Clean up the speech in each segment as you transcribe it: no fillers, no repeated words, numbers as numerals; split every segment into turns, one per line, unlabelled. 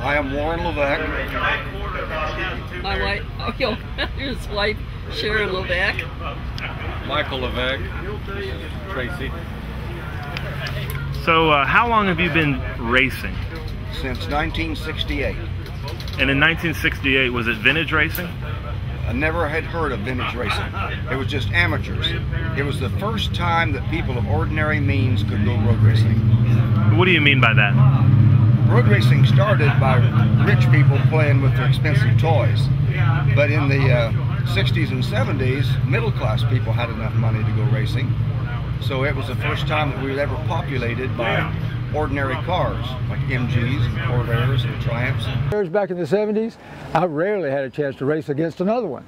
I am Warren Levesque.
My wife, oh, his wife, Sharon Levesque.
Michael Levesque. Tracy.
So how long have you been racing?
Since 1968.
And in 1968, was it vintage racing?
I never had heard of vintage racing. It was just amateurs. It was the first time that people of ordinary means could go road racing.
What do you mean by that?
Road racing started by rich people playing with their expensive toys. But in the 60s and 70s, middle-class people had enough money to go racing. So it was the first time that we were ever populated by ordinary cars, like MGs and Corvairs and Triumphs.
Back in the 70s, I rarely had a chance to race against another one.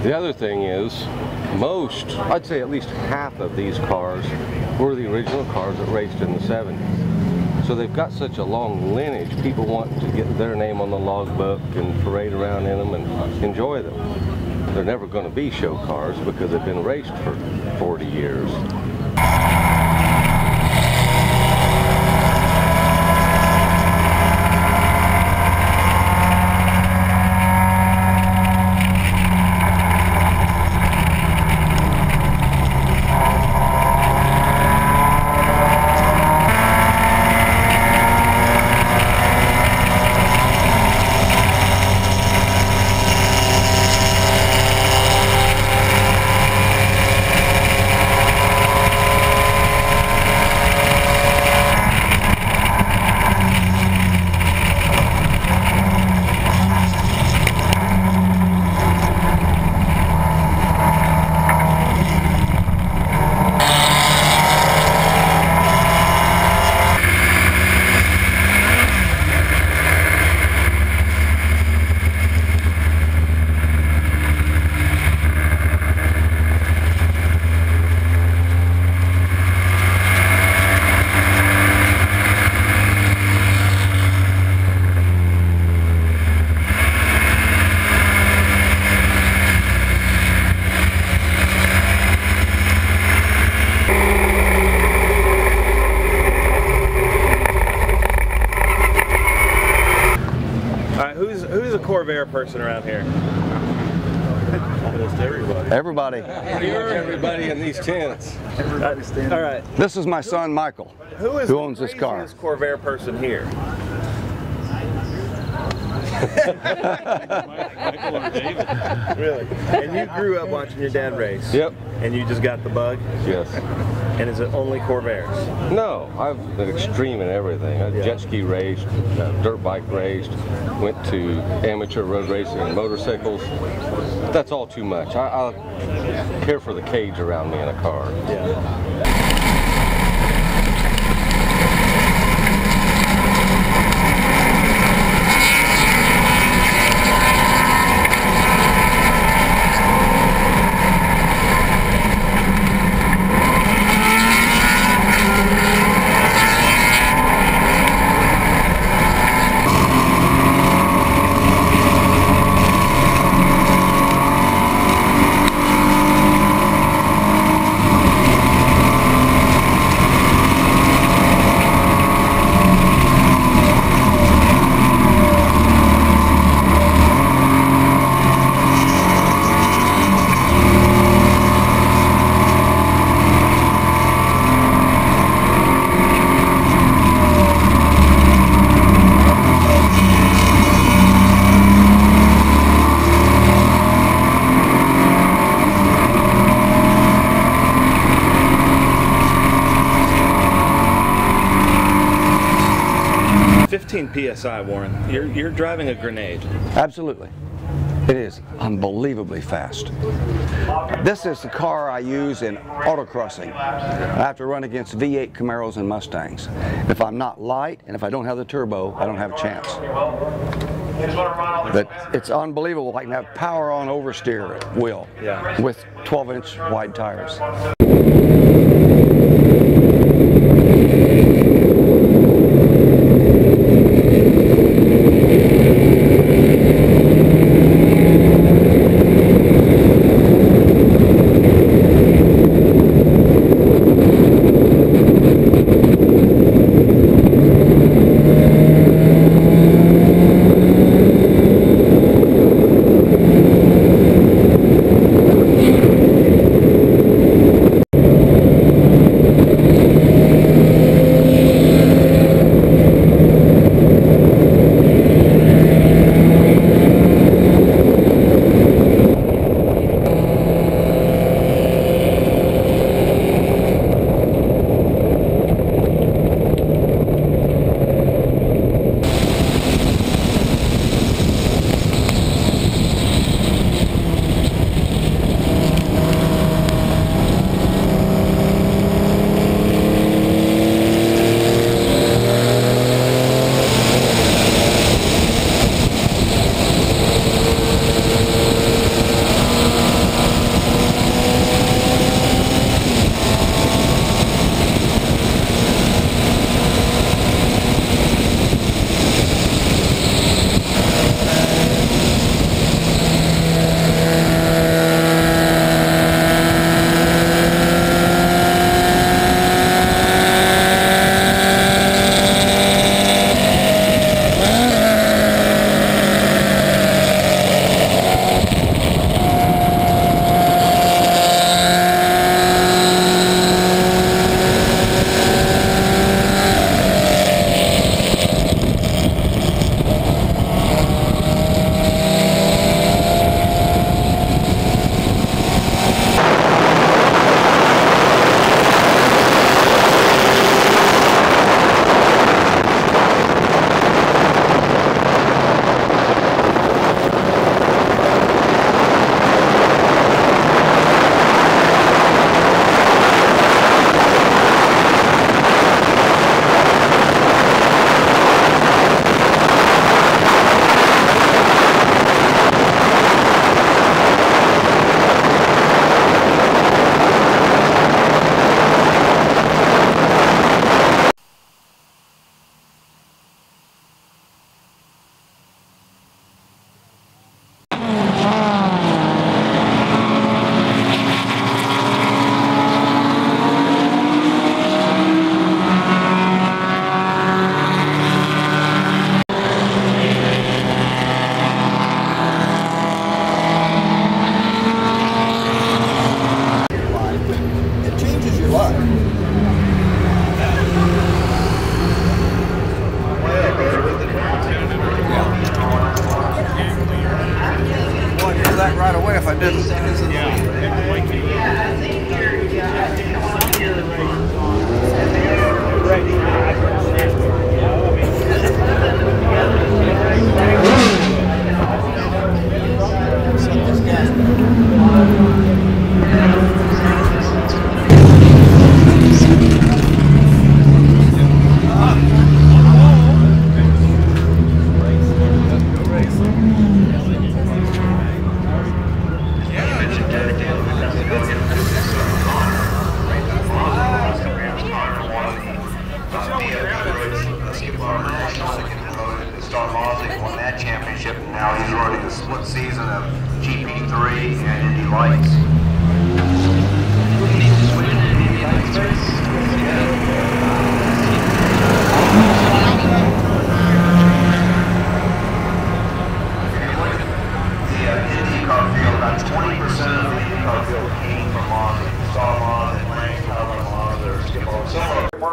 The other thing is, I'd say at least half of these cars were the original cars that raced in the 70s. So they've got such a long lineage, people want to get their name on the logbook and parade around in them and enjoy them. They're never going to be show cars because they've been raced for 40 years.
Who's a Corvair person around here?
Almost everybody.
Everybody.
You're everybody in these tents.
All right.
This is my son, Michael, who owns this car.
Who's the Corvair person here?
Michael or David.
Really? And you grew up watching your dad race?
Yep.
And you just got the bug?
Yes.
And is it only Corvairs?
No, I've been extreme in everything. I jet ski raced, dirt bike raced, went to amateur road racing and motorcycles. That's all too much. I care for the cage around me in a car.
Yeah. 15 PSI, Warren. You're driving a grenade.
Absolutely. It is unbelievably fast. This is the car I use in autocrossing. I have to run against V8 Camaros and Mustangs. If I'm not light and if I don't have the turbo, I don't have a chance. But it's unbelievable. I can have power on oversteer at will with 12-inch wide tires.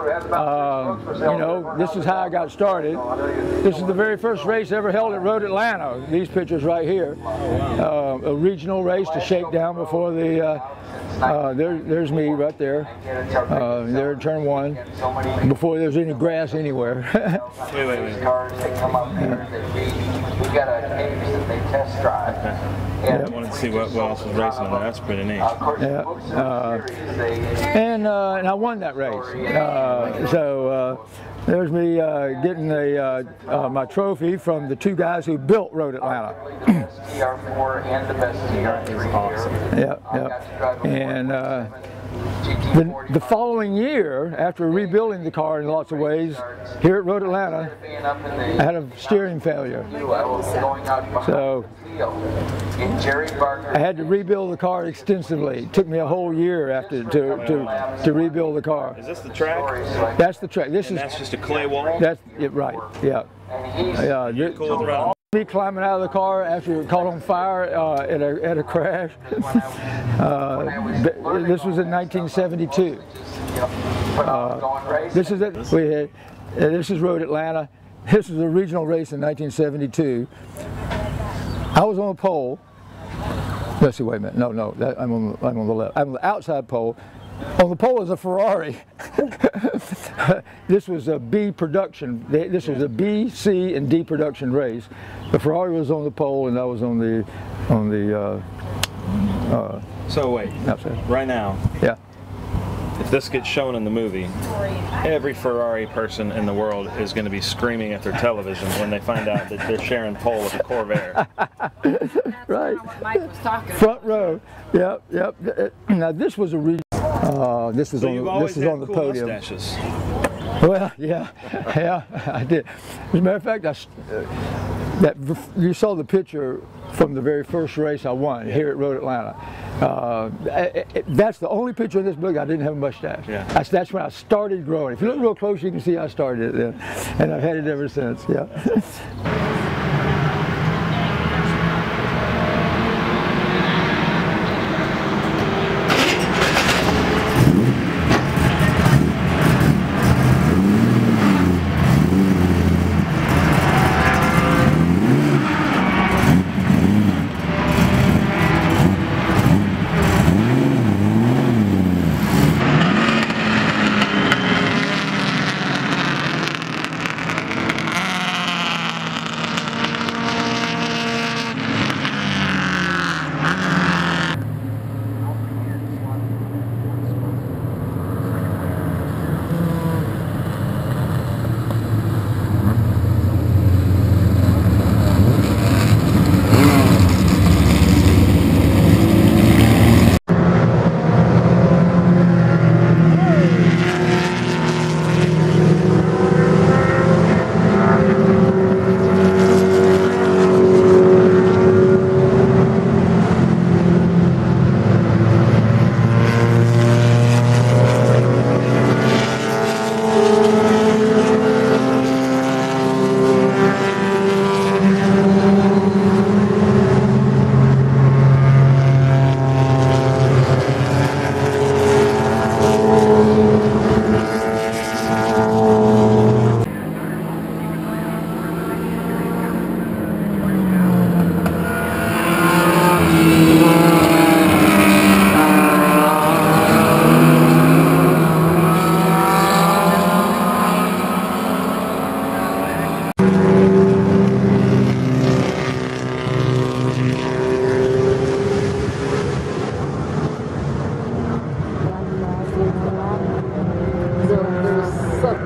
You know, this is how I got started. This is the very first race ever held at Road Atlanta. These pictures right here. A regional race to Shakedown before the, there's me right there. There in turn 1, before there's any grass anywhere.
Wait.
We got a case that they test drive.
I wanted to see what else was racing on that. That's pretty neat.
And I won that race. There's me getting my trophy from the 2 guys who built Road Atlanta.
TR4 and the best TR3
awesome.
And the following year, after rebuilding the car in lots of ways, here at Road Atlanta, I had a steering failure. So I had to rebuild the car extensively. It took me a whole year after to rebuild the car.
Is this the track?
That's the track.
That's just a clay wall?
That's it, right, yeah. Me climbing out of the car after it caught on fire at a crash. This was in 1972. This is it. This is Road Atlanta. This was a regional race in 1972. I was on the pole. Let's see. Wait a minute. No. I'm on the left. I'm on the outside pole. On the pole is a Ferrari. This was a B production. This was a B, C, and D production race. The Ferrari was on the pole, and I was on the
So wait.
outside.
Right now.
Yeah.
If this gets shown in the movie, every Ferrari person in the world is going to be screaming at their television when they find out that they're sharing pole with a Corvair.
Right.
Mike was talking.
Front row. Yep. Now this was a this was
So
on
you've
the,
always
this was
had
on the
cool
podium.
mustaches.
Well, yeah, I did. As a matter of fact, you saw the picture from the very first race I won here at Road Atlanta. That's the only picture in this book I didn't have a mustache.
Yeah.
That's when I started growing. If you look real close, you can see I started it then, and I've had it ever since. Yeah.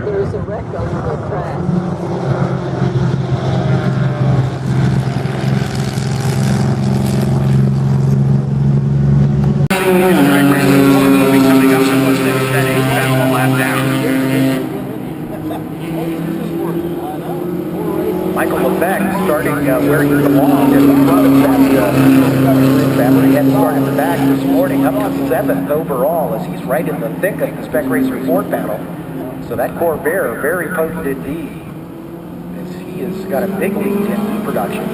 There's a wreck on the track.
Michael Levesque starting where he belonged in the front of that he had to start in the back this morning, up to 7th overall, as he's right in the thick of the Spec Race Report panel. So that Corvair, very potent indeed, as he has got a big lead in production.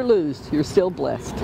or lose, you're still blessed.